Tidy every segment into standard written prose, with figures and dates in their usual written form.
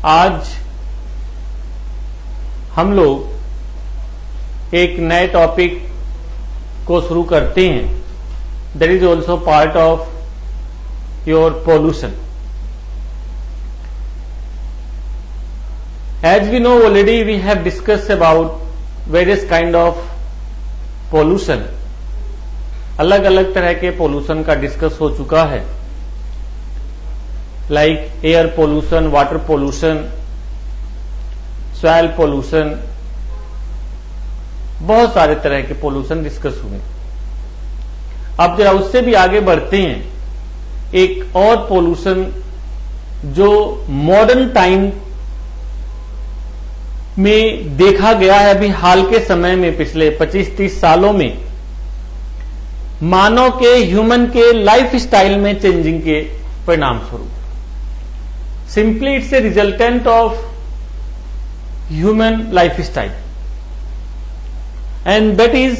आज हम लोग एक नए टॉपिक को शुरू करते हैं। That is also part of your pollution. As we know already, we have discussed about various kind of pollution. अलग अलग तरह के पोल्यूशन का डिस्कस हो चुका है, like air pollution, water pollution, soil pollution, बहुत सारे तरह के पोल्यूशन डिस्कस हुए। अब जरा उससे भी आगे बढ़ते हैं, एक और पोल्यूशन जो मॉडर्न टाइम में देखा गया है, अभी हाल के समय में पिछले 25-30 सालों में मानव के, ह्यूमन के लाइफ स्टाइल में चेंजिंग के परिणाम स्वरूप। Simply it's a resultant of human life style and that is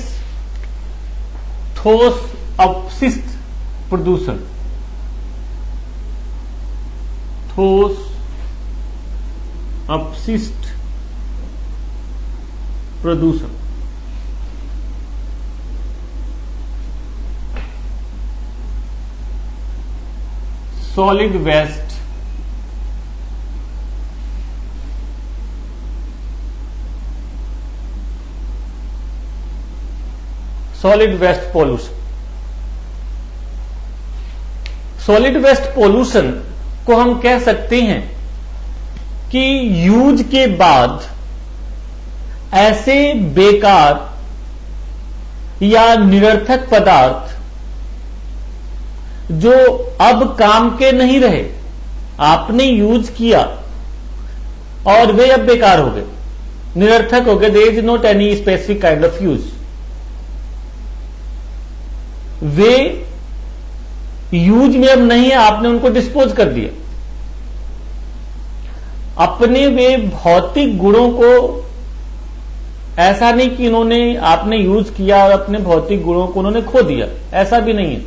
ठोस अपशिष्ट प्रदूषण। ठोस अपशिष्ट प्रदूषण। Solid waste, solid waste pollution. Solid waste pollution को हम कह सकते हैं कि यूज के बाद ऐसे बेकार या निरर्थक पदार्थ जो अब काम के नहीं रहे, आपने यूज किया और वे अब बेकार हो गए, निरर्थक हो गए, there is not any specific kind of use. वे यूज में अब नहीं है, आपने उनको डिस्पोज कर दिया। अपने वे भौतिक गुणों को, ऐसा नहीं कि इन्होंने, आपने यूज किया और अपने भौतिक गुणों को उन्होंने खो दिया, ऐसा भी नहीं है।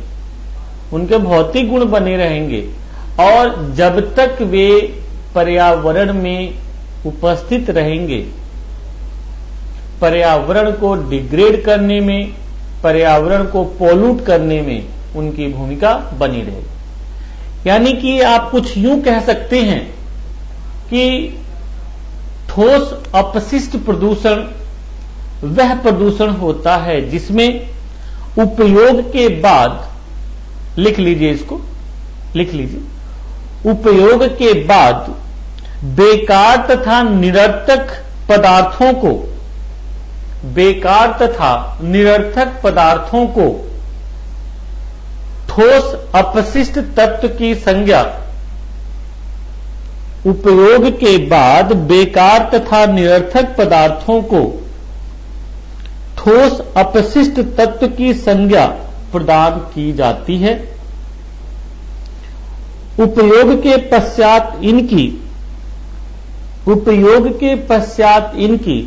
उनके भौतिक गुण बने रहेंगे और जब तक वे पर्यावरण में उपस्थित रहेंगे, पर्यावरण को डिग्रेड करने में, पर्यावरण को पोल्यूट करने में उनकी भूमिका बनी रहेगी। यानी कि आप कुछ यूं कह सकते हैं कि ठोस अपशिष्ट प्रदूषण वह प्रदूषण होता है जिसमें उपयोग के बाद, लिख लीजिए इसको, लिख लीजिए, उपयोग के बाद बेकार तथा निरर्थक पदार्थों को, बेकार तथा निरर्थक पदार्थों को ठोस अपशिष्ट तत्व की संज्ञा, उपयोग के बाद बेकार तथा निरर्थक पदार्थों को ठोस अपशिष्ट तत्व की संज्ञा प्रदान की जाती है। उपयोग के पश्चात इनकी, उपयोग के पश्चात इनकी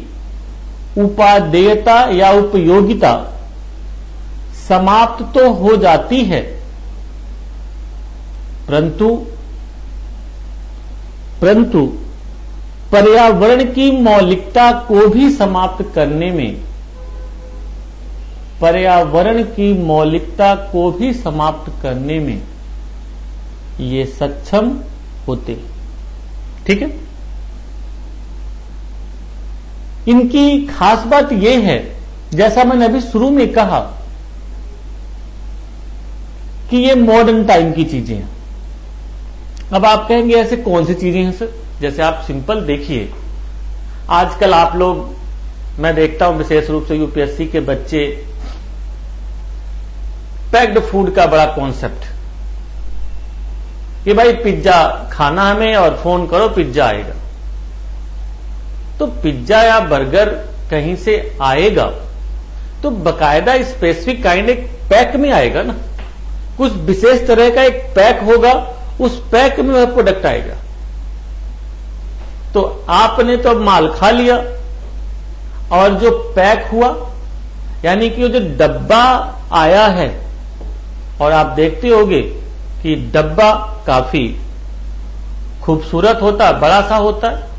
उपादेयता या उपयोगिता समाप्त तो हो जाती है, परंतु पर्यावरण की मौलिकता को भी समाप्त करने में, पर्यावरण की मौलिकता को भी समाप्त करने में ये सक्षम होते हैं। ठीक है। इनकी खास बात यह है, जैसा मैंने अभी शुरू में कहा, कि ये मॉडर्न टाइम की चीजें हैं। अब आप कहेंगे ऐसे कौन सी चीजें हैं सर? जैसे आप सिंपल देखिए, आजकल आप लोग, मैं देखता हूं विशेष रूप से यूपीएससी के बच्चे, पैक्ड फूड का बड़ा कॉन्सेप्ट कि भाई पिज्जा खाना हमें और फोन करो पिज्जा आएगा। तो पिज्जा या बर्गर कहीं से आएगा तो बकायदा स्पेसिफिक काइंड एक पैक में आएगा ना, कुछ विशेष तरह का एक पैक होगा, उस पैक में वह प्रोडक्ट आएगा। तो आपने तो माल खा लिया और जो पैक हुआ, यानी कि वो जो डब्बा आया है, और आप देखते होंगे कि डब्बा काफी खूबसूरत होता है, बड़ा सा होता है।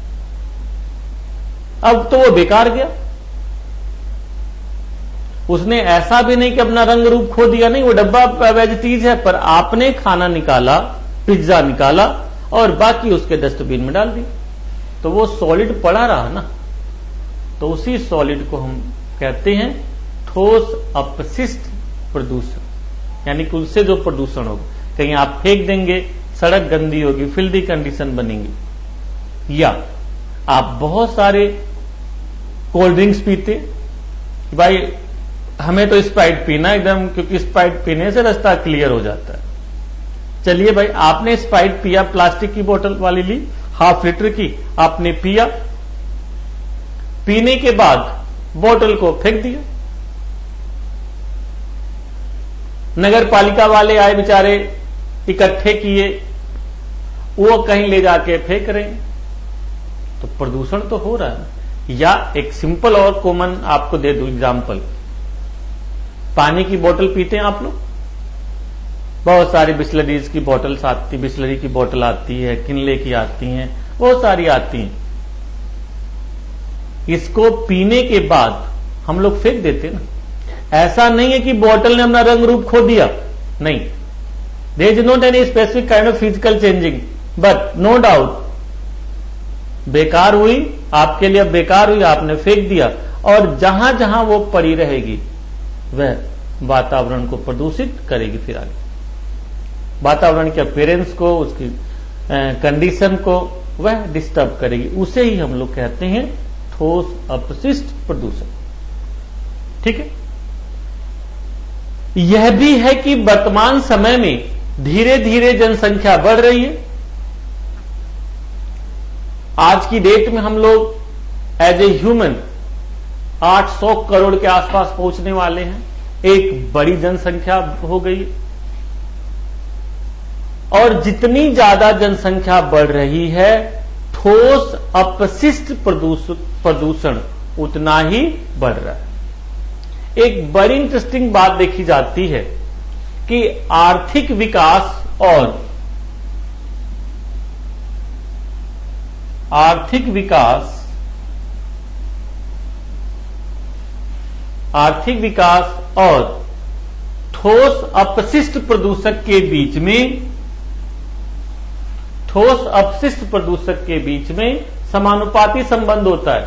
अब तो वो बेकार गया। उसने ऐसा भी नहीं कि अपना रंग रूप खो दिया, नहीं, वो डब्बा वेज चीज है, पर आपने खाना निकाला, पिज्जा निकाला और बाकी उसके डस्टबिन में डाल दिया, तो वो सॉलिड पड़ा रहा ना। तो उसी सॉलिड को हम कहते हैं ठोस अपशिष्ट प्रदूषण, यानी कि उससे जो प्रदूषण होगा, कहीं आप फेंक देंगे, सड़क गंदी होगी, फिल्दी कंडीशन बनेंगी। या आप बहुत सारे कोल्ड ड्रिंक्स पीते, भाई हमें तो स्प्राइट पीना एकदम, क्योंकि स्प्राइट पीने से रास्ता क्लियर हो जाता है। चलिए भाई, आपने स्प्राइट पिया, प्लास्टिक की बोतल वाली ली, 1/2 लीटर की, आपने पिया, पीने के बाद बोतल को फेंक दिया। नगर पालिका वाले आए, बेचारे इकट्ठे किए, वो कहीं ले जाके फेंक रहे हैं, तो प्रदूषण तो हो रहा है। या एक सिंपल और कॉमन आपको दे दूं एग्जांपल, पानी की बोतल पीते हैं आप लोग, बहुत सारी बिस्लरीज की बोतल्स आती, बिस्लरी की बोतल आती है, किनले की आती हैं, बहुत सारी आती हैं। इसको पीने के बाद हम लोग फेंक देते ना। ऐसा नहीं है कि बोतल ने अपना रंग रूप खो दिया, नहीं, there is not any specific kind of physical changing, but no doubt बेकार हुई, आपके लिए बेकार हुई, आपने फेंक दिया, और जहां जहां वो पड़ी रहेगी वह वातावरण को प्रदूषित करेगी। फिर आगे वातावरण के अपीयरेंस को, उसकी कंडीशन को वह डिस्टर्ब करेगी। उसे ही हम लोग कहते हैं ठोस अपशिष्ट प्रदूषण। ठीक है। यह भी है कि वर्तमान समय में धीरे धीरे जनसंख्या बढ़ रही है। आज की डेट में हम लोग एज ए ह्यूमन 800 करोड़ के आसपास पहुंचने वाले हैं, एक बड़ी जनसंख्या हो गई। और जितनी ज्यादा जनसंख्या बढ़ रही है, ठोस अपशिष्ट प्रदूषण उतना ही बढ़ रहा है। एक बड़ी इंटरेस्टिंग बात देखी जाती है कि आर्थिक विकास और ठोस अपशिष्ट प्रदूषक के बीच में समानुपाती संबंध होता है।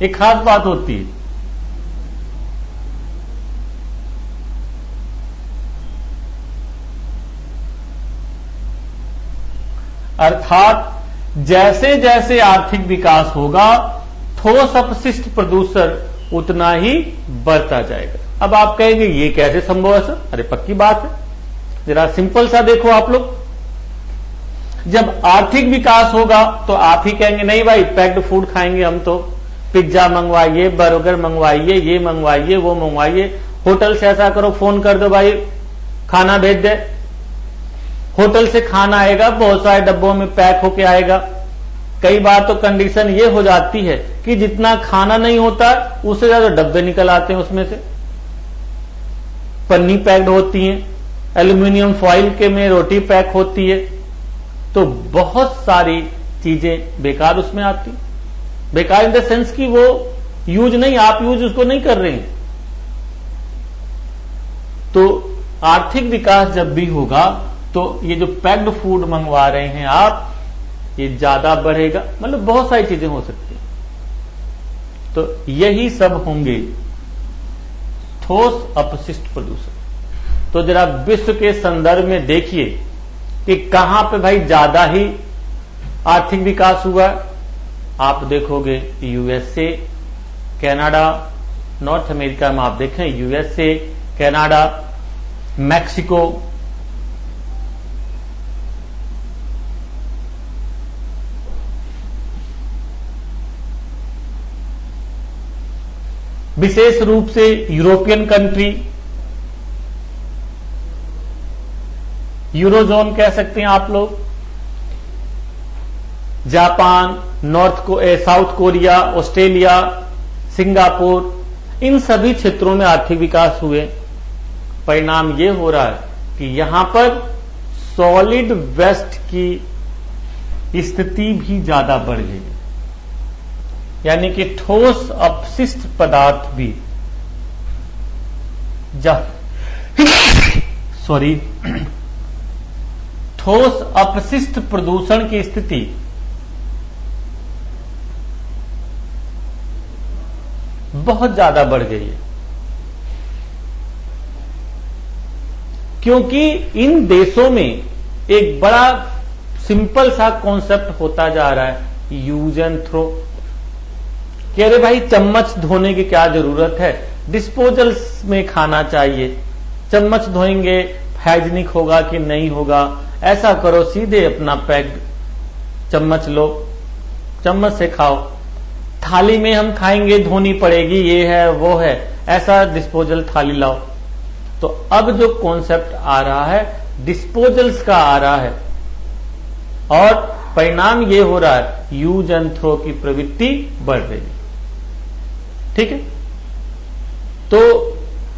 एक खास बात होती है। अर्थात जैसे जैसे आर्थिक विकास होगा, ठोस अपशिष्ट प्रदूषण उतना ही बढ़ता जाएगा। अब आप कहेंगे ये कैसे संभव है सर? अरे पक्की बात है, जरा सिंपल सा देखो आप लोग। जब आर्थिक विकास होगा तो आप ही कहेंगे नहीं भाई पैक्ड फूड खाएंगे हम, तो पिज्जा मंगवाइए, बर्गर मंगवाइए, ये मंगवाइए, वो मंगवाइए, होटल से ऐसा करो, फोन कर दो भाई खाना भेज दे। होटल से खाना आएगा, बहुत सारे डब्बों में पैक होके आएगा। कई बार तो कंडीशन ये हो जाती है कि जितना खाना नहीं होता उससे ज्यादा डब्बे निकल आते हैं, उसमें से पन्नी पैक्ड होती है, एल्यूमिनियम फॉइल के में रोटी पैक होती है, तो बहुत सारी चीजें बेकार उसमें आती। बेकार इन द सेंस कि वो यूज नहीं, आप यूज उसको नहीं कर रहे हैं। तो आर्थिक विकास जब भी होगा तो ये जो पैक्ड फूड मंगवा रहे हैं आप, ये ज्यादा बढ़ेगा। मतलब बहुत सारी चीजें हो सकती हैं। तो यही सब होंगे ठोस अपशिष्ट प्रदूषण। तो जरा विश्व के संदर्भ में देखिए कि कहां पे भाई ज्यादा ही आर्थिक विकास हुआ। आप देखोगे यूएसए, कनाडा, नॉर्थ अमेरिका में आप देखें यूएसए, कनाडा, मैक्सिको, विशेष रूप से यूरोपियन कंट्री, यूरोजोन कह सकते हैं आप लोग, Japan, South Korea, Australia, Singapore, इन सभी क्षेत्रों में आर्थिक विकास हुए। परिणाम यह हो रहा है कि यहां पर सॉलिड वेस्ट की स्थिति भी ज्यादा बढ़ गई है। यानी कि ठोस अपशिष्ट पदार्थ भी ठोस अपशिष्ट प्रदूषण की स्थिति बहुत ज्यादा बढ़ गई है, क्योंकि इन देशों में एक बड़ा सिंपल सा कॉन्सेप्ट होता जा रहा है, यूज एंड थ्रो। कि अरे भाई चम्मच धोने की क्या जरूरत है, डिस्पोजल्स में खाना चाहिए, चम्मच धोएंगे हाइजीनिक होगा कि नहीं होगा, ऐसा करो सीधे अपना पैक्ड चम्मच लो, चम्मच से खाओ, थाली में हम खाएंगे धोनी पड़ेगी, ये है वो है, ऐसा डिस्पोजल थाली लाओ। तो अब जो कॉन्सेप्ट आ रहा है डिस्पोजल्स का आ रहा है, और परिणाम ये हो रहा है यूज एंड थ्रो की प्रवृत्ति बढ़ रही है। ठीक है, तो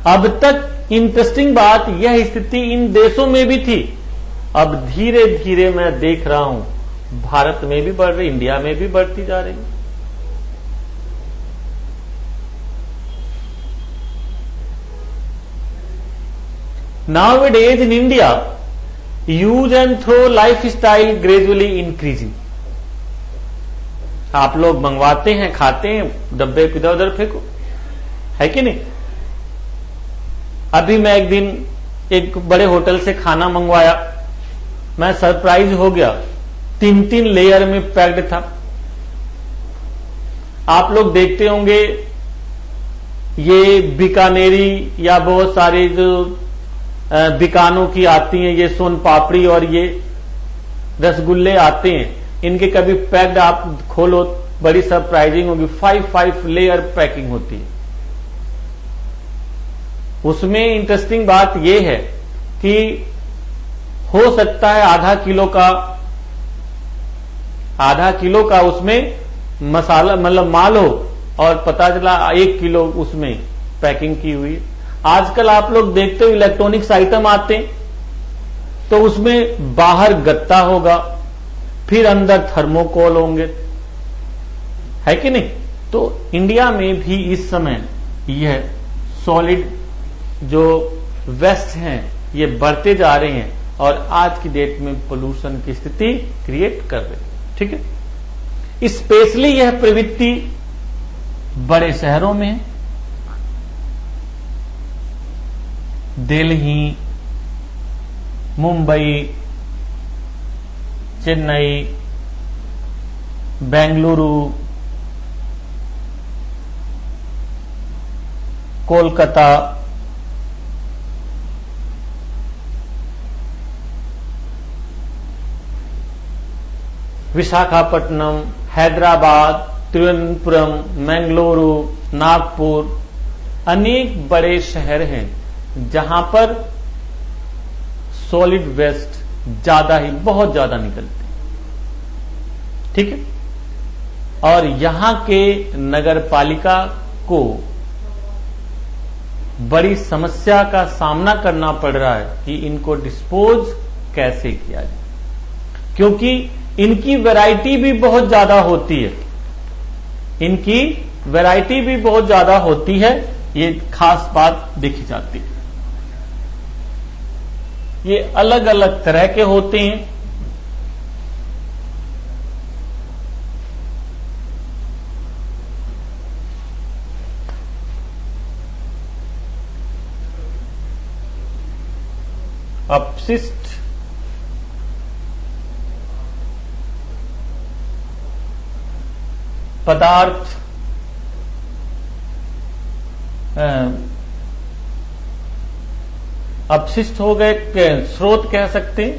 अब तक इंटरेस्टिंग बात यह स्थिति इन देशों में भी थी, अब धीरे धीरे मैं देख रहा हूं भारत में भी बढ़ रही, इंडिया में भी बढ़ती जा रही है। Nowadays in India, use and throw lifestyle gradually increasing. आप लोग मंगवाते हैं, खाते हैं, डब्बे इधर उधर फेंको, है कि नहीं। अभी मैं एक दिन एक बड़े होटल से खाना मंगवाया, मैं सरप्राइज हो गया, 3-3 लेयर में पैक्ड था। आप लोग देखते होंगे ये बीकानेरी या बहुत सारे जो बीकानों की आती हैं, ये सोन पापड़ी और ये रसगुल्ले आते हैं, इनके कभी पैक्ड आप खोलो बड़ी सरप्राइजिंग होगी, 5 लेयर पैकिंग होती है। उसमें इंटरेस्टिंग बात यह है कि हो सकता है आधा किलो का उसमें मसाला मतलब माल हो, और पता चला 1 किलो उसमें पैकिंग की हुई। आजकल आप लोग देखते हो इलेक्ट्रॉनिक्स आइटम आते हैं, तो उसमें बाहर गत्ता होगा, फिर अंदर थर्मोकोल होंगे, है कि नहीं। तो इंडिया में भी इस समय यह सॉलिड जो वेस्ट हैं ये बढ़ते जा रहे हैं, और आज की डेट में पोल्यूशन की स्थिति क्रिएट कर रहे हैं। ठीक है, स्पेशली यह प्रवृत्ति बड़े शहरों में है, दिल्ली, मुंबई, चेन्नई, बेंगलुरु, कोलकाता, विशाखापट्टनम, हैदराबाद, त्रिवेंद्रपुरम, मंगलुरु, नागपुर, अनेक बड़े शहर हैं जहां पर सॉलिड वेस्ट ज्यादा ही बहुत ज्यादा निकलते हैं। ठीक है, और यहां के नगर पालिका को बड़ी समस्या का सामना करना पड़ रहा है कि इनको डिस्पोज कैसे किया जाए, क्योंकि इनकी वैरायटी भी बहुत ज्यादा होती है, इनकी वैरायटी भी बहुत ज्यादा होती है, ये खास बात देखी जाती है। ये अलग अलग तरह के होते हैं, अपशिष्ट पदार्थ, अपशिष्ट हो गए, स्रोत कह सकते हैं,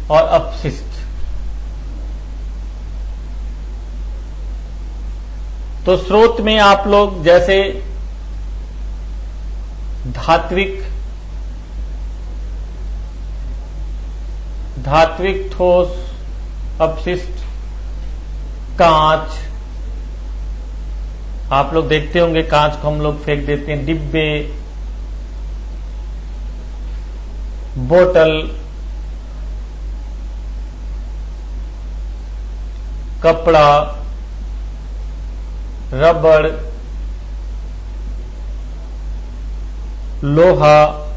और अपशिष्ट। तो स्रोत में आप लोग जैसे धात्विक ठोस अपशिष्ट, कांच, आप लोग देखते होंगे कांच को हम लोग फेंक देते हैं, डिब्बे, बोतल, कपड़ा, रबड़, लोहा,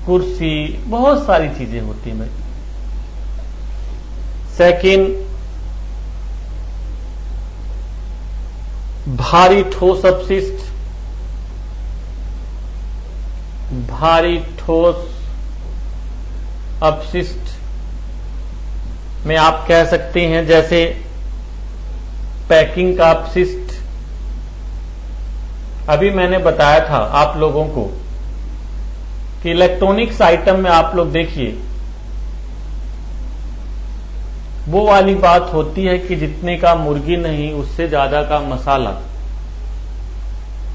कुर्सी, बहुत सारी चीजें होती हैं। सेकंड, भारी ठोस अपशिष्ट। भारी ठोस अपशिष्ट में आप कह सकते हैं जैसे पैकिंग का अपशिष्ट। अभी मैंने बताया था आप लोगों को कि इलेक्ट्रॉनिक्स आइटम में आप लोग देखिए, वो वाली बात होती है कि जितने का मुर्गी नहीं उससे ज्यादा का मसाला।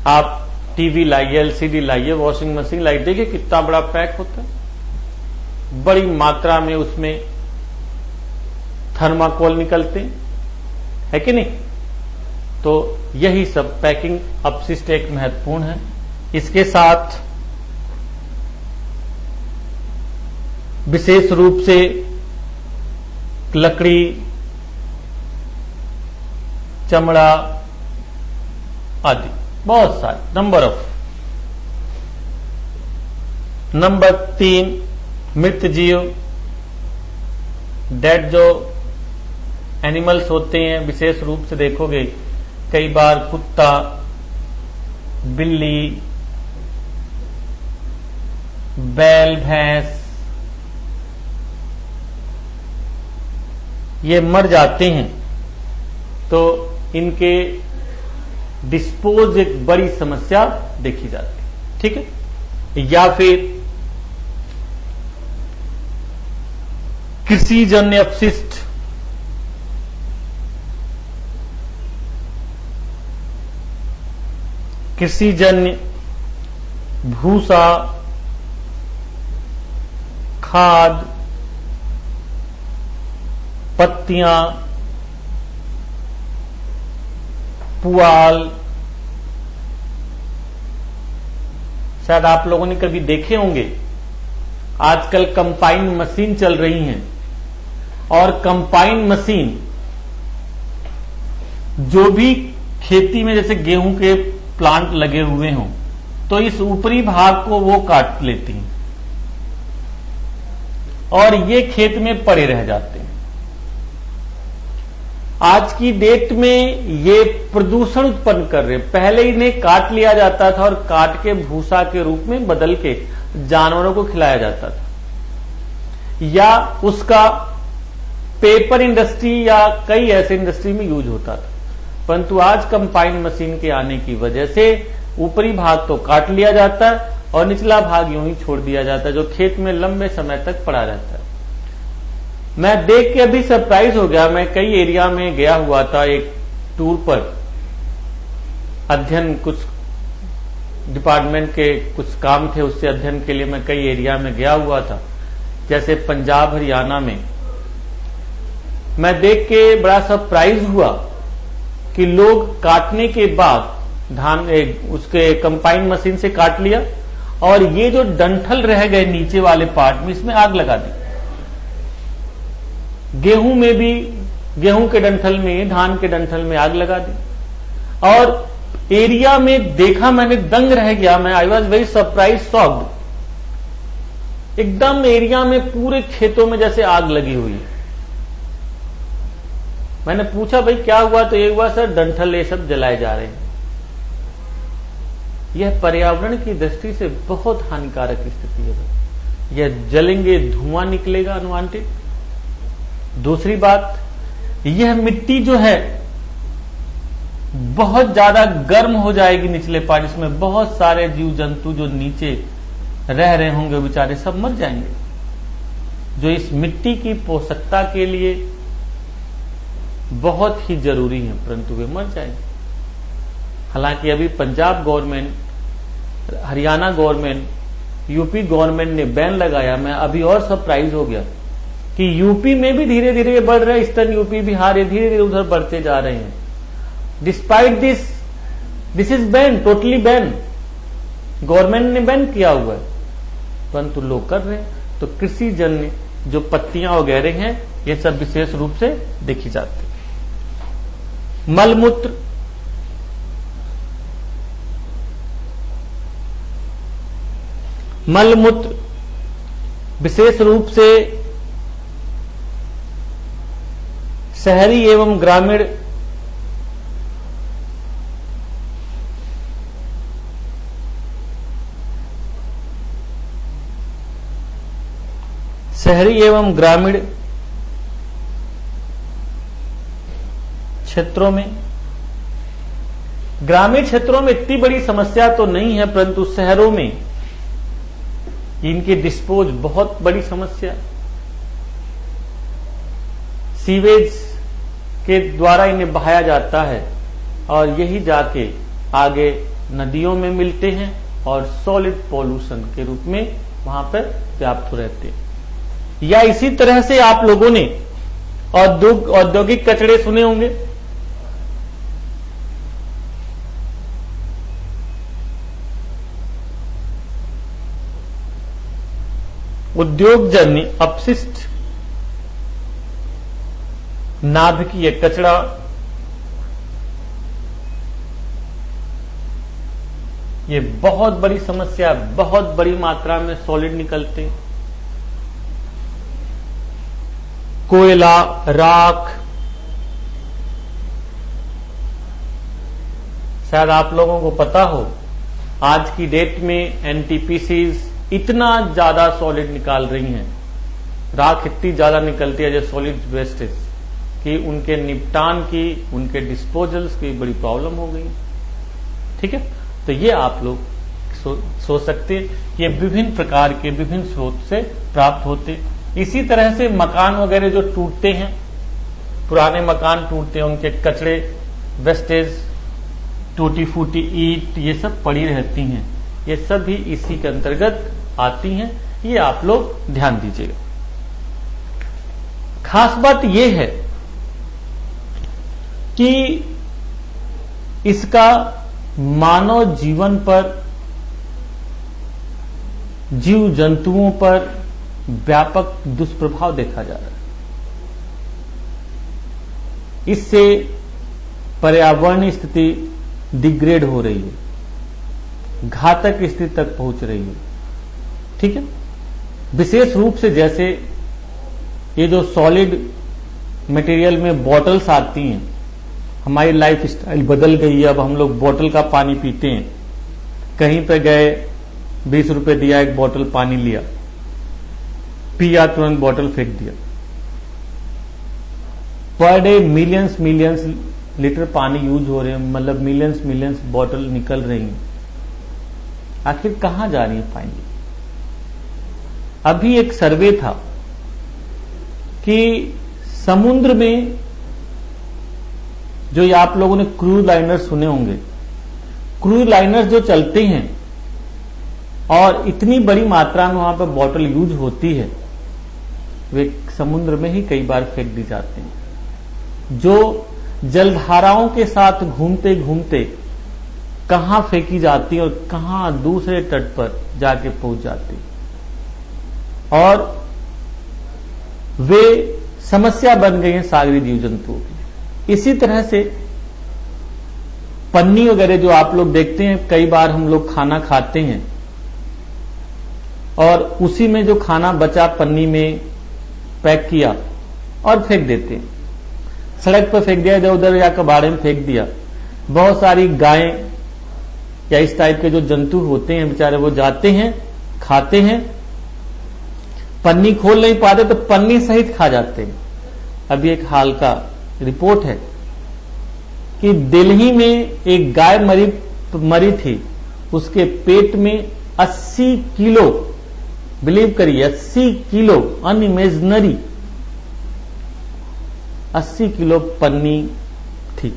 आप टीवी लाइए, एलसीडी लाइए, वॉशिंग मशीन लाइए, देखिए कितना बड़ा पैक होता है, बड़ी मात्रा में उसमें थर्माकोल निकलते है कि नहीं। तो यही सब पैकिंग अपशिष्ट एक महत्वपूर्ण है। इसके साथ विशेष रूप से लकड़ी, चमड़ा आदि बहुत सारे नंबर ऑफ। नंबर 3, मृत जीव, डेड जो एनिमल्स होते हैं, विशेष रूप से देखोगे कई बार कुत्ता, बिल्ली, बैल, भैंस, ये मर जाते हैं तो इनके डिस्पोज एक बड़ी समस्या देखी जाती है, ठीक है। या फिर कृषिजन्य अपशिष्ट, कृषिजन्य भूसा, खाद, पत्तियां, पुआल। शायद आप लोगों ने कभी देखे होंगे, आजकल कंपाइन मशीन चल रही हैं, और कंपाइन मशीन जो भी खेती में जैसे गेहूं के प्लांट लगे हुए हों तो इस ऊपरी भाग को वो काट लेती हैं और ये खेत में पड़े रह जाते हैं। आज की डेट में ये प्रदूषण उत्पन्न कर रहे हैं। पहले इन्हें काट लिया जाता था और काट के भूसा के रूप में बदल के जानवरों को खिलाया जाता था, या उसका पेपर इंडस्ट्री या कई ऐसे इंडस्ट्री में यूज होता था। परंतु आज कंपाइन मशीन के आने की वजह से ऊपरी भाग तो काट लिया जाता है और निचला भाग यूं ही छोड़ दिया जाता है, जो खेत में लंबे समय तक पड़ा रहता है। मैं देख के अभी सरप्राइज हो गया। मैं कई एरिया में गया हुआ था एक टूर पर, अध्ययन, कुछ डिपार्टमेंट के कुछ काम थे, उससे अध्ययन के लिए मैं कई एरिया में गया हुआ था। जैसे पंजाब, हरियाणा में मैं देख के बड़ा सरप्राइज हुआ कि लोग काटने के बाद धान उसके कंपाइन मशीन से काट लिया और ये जो डंठल रह गए नीचे वाले पार्ट में, इसमें आग लगा दी। गेहूं में भी, गेहूं के डंठल में, धान के डंठल में आग लगा दी। और एरिया में देखा, मैंने दंग रह गया। मैं I was very surprise, socked. एकदम एरिया में पूरे खेतों में जैसे आग लगी हुई है। मैंने पूछा भाई क्या हुआ, तो ये हुआ सर डंठल ये सब जलाए जा रहे हैं। यह पर्यावरण की दृष्टि से बहुत हानिकारक स्थिति है भाई। यह जलेंगे, धुआं निकलेगा अनवांटेड। दूसरी बात, यह मिट्टी जो है बहुत ज्यादा गर्म हो जाएगी निचले पार्ट, इसमें बहुत सारे जीव जंतु जो नीचे रह रहे होंगे बेचारे सब मर जाएंगे, जो इस मिट्टी की पोषकता के लिए बहुत ही जरूरी है, परंतु वे मर जाएंगे। हालांकि अभी Punjab government, Haryana government, UP government ने बैन लगाया। मैं अभी और सरप्राइज हो गया कि यूपी में भी धीरे धीरे बढ़ रहे हैं। ईस्टर्न यूपी, बिहार, ये धीरे धीरे उधर बढ़ते जा रहे हैं। Despite this is ban, totally ban, government ने बैन किया हुआ है, परंतु लोग कर रहे हैं। तो कृषि जन्य जो पत्तियां वगैरह हैं ये सब विशेष रूप से देखी जाती है। मलमूत्र, मलमूत्र विशेष रूप से शहरी एवं ग्रामीण क्षेत्रों में, ग्रामीण क्षेत्रों में इतनी बड़ी समस्या तो नहीं है, परंतु शहरों में इनकी डिस्पोज बहुत बड़ी समस्या। सीवेज के द्वारा इन्हें बहाया जाता है और यही जाके आगे नदियों में मिलते हैं और सॉलिड पॉल्यूशन के रूप में वहां पर व्याप्त रहते हैं। या इसी तरह से आप लोगों ने औद्योगिक कचरे सुने होंगे। उद्योगजन्य अपशिष्ट, नाभिकीय कचरा, ये बहुत बड़ी समस्या, बहुत बड़ी मात्रा में सॉलिड निकलते हैं। कोयला, राख, शायद आप लोगों को पता हो आज की डेट में एनटीपीसीज इतना ज्यादा सॉलिड निकाल रही हैं, राख इतनी ज्यादा निकलती है जो सॉलिड वेस्टेज कि उनके निपटान की, उनके डिस्पोजल्स की बड़ी प्रॉब्लम हो गई। ठीक है, तो ये आप लोग सोच सकते हैं, ये विभिन्न प्रकार के विभिन्न स्रोत से प्राप्त होते। इसी तरह से मकान वगैरह जो टूटते हैं, पुराने मकान टूटते हैं, उनके कचरे, वेस्टेज, टूटी फूटी ईंट, ये सब पड़ी रहती हैं, ये सब भी इसी के अंतर्गत आती हैं। ये आप लोग ध्यान दीजिएगा। खास बात यह है कि इसका मानव जीवन पर, जीव जंतुओं पर व्यापक दुष्प्रभाव देखा जा रहा है। इससे पर्यावरणीय स्थिति डिग्रेड हो रही है, घातक स्थिति तक पहुंच रही है। ठीक है, विशेष रूप से जैसे ये जो सॉलिड मटेरियल में बॉटल्स आती हैं, हमारी लाइफ स्टाइल बदल गई है। अब हम लोग बॉटल का पानी पीते हैं। कहीं पे गए, 20 रुपए दिया, एक बॉटल पानी लिया, पिया, तुरंत बॉटल फेंक दिया। पर डे मिलियंस लीटर पानी यूज हो रहे हैं, मतलब मिलियंस बॉटल निकल रही हैं। आखिर कहां जा रही है फाइनली? अभी एक सर्वे था कि समुद्र में जो आप लोगों ने क्रूज लाइनर सुने होंगे, क्रूज लाइनर जो चलते हैं और इतनी बड़ी मात्रा में वहां पर बॉटल यूज होती है, वे समुद्र में ही कई बार फेंक दी जाते हैं, जो जलधाराओं के साथ घूमते घूमते कहां फेंकी जाती है और कहां दूसरे तट पर जाके पहुंच जाती है, और वे समस्या बन गई हैं सागरीय जीव जंतुओं की। इसी तरह से पन्नी वगैरह जो आप लोग देखते हैं, कई बार हम लोग खाना खाते हैं और उसी में जो खाना बचा पन्नी में पैक किया और फेंक देते हैं, सड़क पर फेंक दिया, इधर उधर या कबाड़े में फेंक दिया। बहुत सारी गायें या इस टाइप के जो जंतु होते हैं बेचारे, वो जाते हैं, खाते हैं, पन्नी खोल नहीं पाते तो पन्नी सहित खा जाते हैं। अभी एक हाल का रिपोर्ट है कि दिल्ली में एक गाय मरी थी, उसके पेट में 80 किलो, बिलीव करिए 80 किलो अनइमेजिनरी 80 किलो पन्नी थी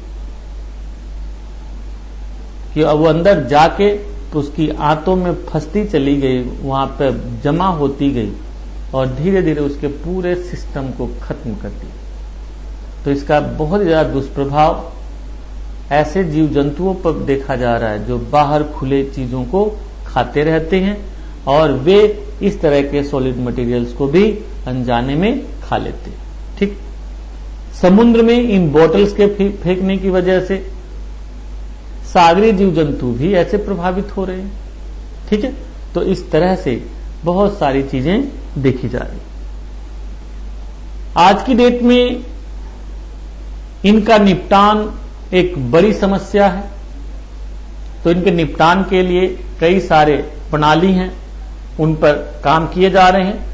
कि अब वो अंदर जाके उसकी आंतों में फंसती चली गई, वहां पर जमा होती गई और धीरे धीरे उसके पूरे सिस्टम को खत्म कर दिया। तो इसका बहुत ज्यादा दुष्प्रभाव ऐसे जीव जंतुओं पर देखा जा रहा है जो बाहर खुले चीजों को खाते रहते हैं और वे इस तरह के सॉलिड मटेरियल्स को भी अनजाने में खा लेते हैं। ठीक, समुद्र में इन बॉटल्स के फेंकने की वजह से सागरीय जीव जंतु भी ऐसे प्रभावित हो रहे हैं। ठीक है, तो इस तरह से बहुत सारी चीजें देखी जा रही। आज की डेट में इनका निपटान एक बड़ी समस्या है, तो इनके निपटान के लिए कई सारे प्रणाली हैं, उन पर काम किए जा रहे हैं।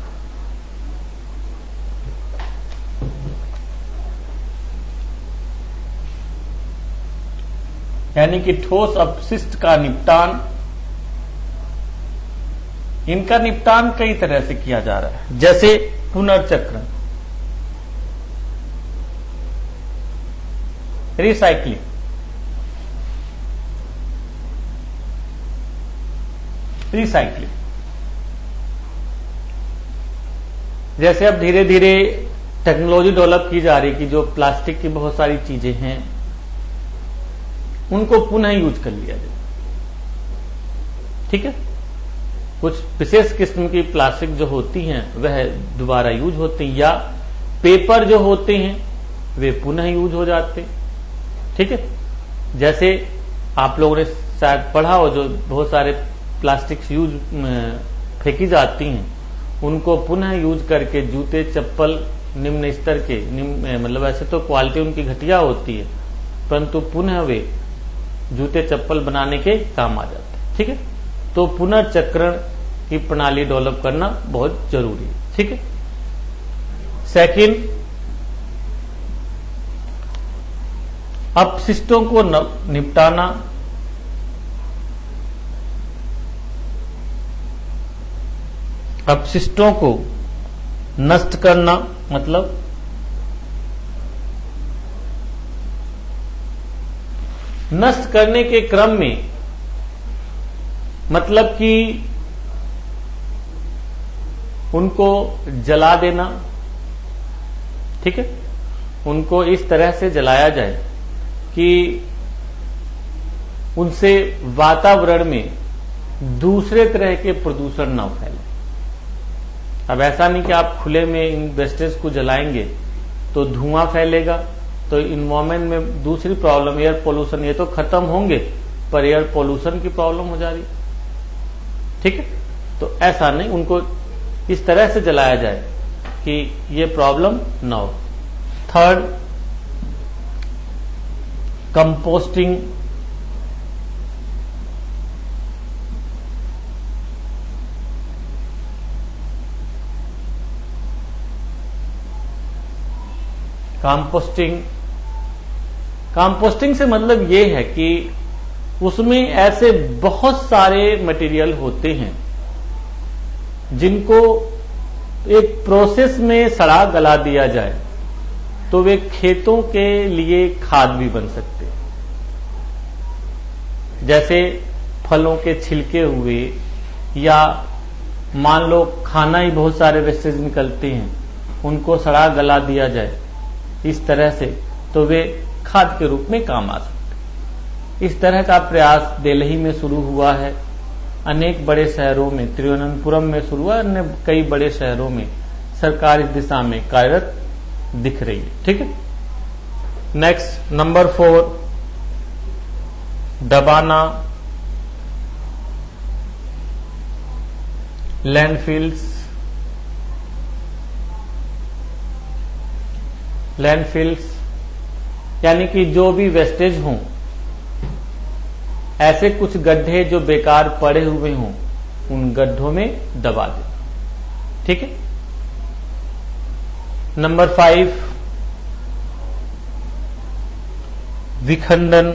यानी कि ठोस अपशिष्ट का निपटान, इनका निपटान कई तरह से किया जा रहा है, जैसे पुनर्चक्रण, रिसाइक्लिंग, जैसे अब धीरे धीरे टेक्नोलॉजी डेवलप की जा रही है कि जो प्लास्टिक की बहुत सारी चीजें हैं उनको पुनः यूज कर लिया जाए। ठीक है, कुछ विशेष किस्म की प्लास्टिक जो होती हैं वह दोबारा यूज होती हैं, या पेपर जो होते हैं वे पुनः यूज हो जाते हैं। ठीक है, जैसे आप लोगों ने शायद पढ़ा हो, जो बहुत सारे प्लास्टिक यूज फेंकी जाती हैं उनको पुनः यूज करके जूते चप्पल निम्न स्तर के, मतलब ऐसे तो क्वालिटी उनकी घटिया होती है, परंतु पुनः वे जूते चप्पल बनाने के काम आ जाते हैं। ठीक है, तो पुनर्चक्रण की प्रणाली डेवलप करना बहुत जरूरी है। ठीक है, सेकंड, अपशिष्टों को निपटाना, अपशिष्टों को नष्ट करना, मतलब नष्ट करने के क्रम में, मतलब कि उनको जला देना। ठीक है, उनको इस तरह से जलाया जाए कि उनसे वातावरण में दूसरे तरह के प्रदूषण न फैले। अब ऐसा नहीं कि आप खुले में इन वेस्टेज को जलाएंगे तो धुआं फैलेगा, तो इन्वायरमेंट में दूसरी प्रॉब्लम, एयर पोल्यूशन, ये तो खत्म होंगे पर एयर पोल्यूशन की प्रॉब्लम हो जा रही। ठीक है, तो ऐसा नहीं, उनको इस तरह से जलाया जाए कि ये प्रॉब्लम ना हो। थर्ड, कंपोस्टिंग, कंपोस्टिंग से मतलब ये है कि उसमें ऐसे बहुत सारे मटेरियल होते हैं जिनको एक प्रोसेस में सड़ा गला दिया जाए तो वे खेतों के लिए खाद भी बन सकते हैं। जैसे फलों के छिलके हुए, या मान लो खाना ही बहुत सारे वेस्टेज निकलते हैं, उनको सड़ा गला दिया जाए इस तरह से, तो वे खाद के रूप में काम आ सकते। इस तरह का प्रयास दिल्ली में शुरू हुआ है, अनेक बड़े शहरों में, तिरुवनंतपुरम में शुरू हुआ, अन्य कई बड़े शहरों में सरकार इस दिशा में कार्यरत दिख रही है। ठीक है, नेक्स्ट नंबर 4, दबाना, लैंडफिल्स, यानी कि जो भी वेस्टेज हों, ऐसे कुछ गड्ढे जो बेकार पड़े हुए हों, उन गड्ढों में दबा दें। ठीक है, नंबर 5, विखंडन,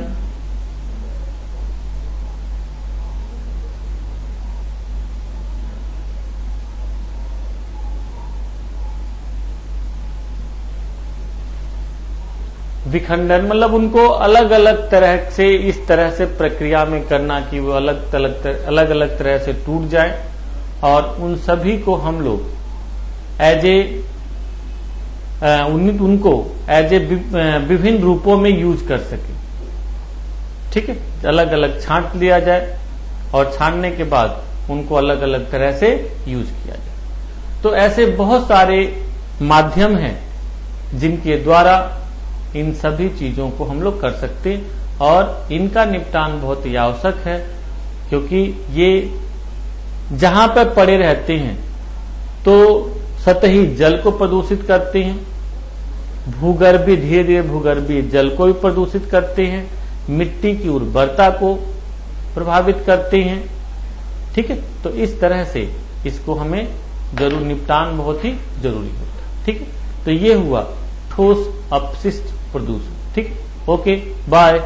विखंडन मतलब उनको अलग अलग तरह से, इस तरह से प्रक्रिया में करना कि वो अलग अलग तरह से टूट जाए, और उन सभी को हम लोग उनको एज ए विभिन्न रूपों में यूज कर सके। ठीक है, अलग अलग छांट लिया जाए और छानने के बाद उनको अलग अलग तरह से यूज किया जाए। तो ऐसे बहुत सारे माध्यम हैं जिनके द्वारा इन सभी चीजों को हम लोग कर सकते हैं और इनका निपटान बहुत ही आवश्यक है, क्योंकि ये जहां पर पड़े रहते हैं तो सतही जल को प्रदूषित करते हैं, भूगर्भीय धीरे धीरे भूगर्भीय जल को भी प्रदूषित करते हैं, मिट्टी की उर्वरता को प्रभावित करते हैं। ठीक है, तो इस तरह से इसको हमें जरूर निपटान बहुत ही जरूरी होता है। ठीक है, तो ये हुआ ठोस अपशिष्ट प्रदूषण। ठीक, ओके, बाय।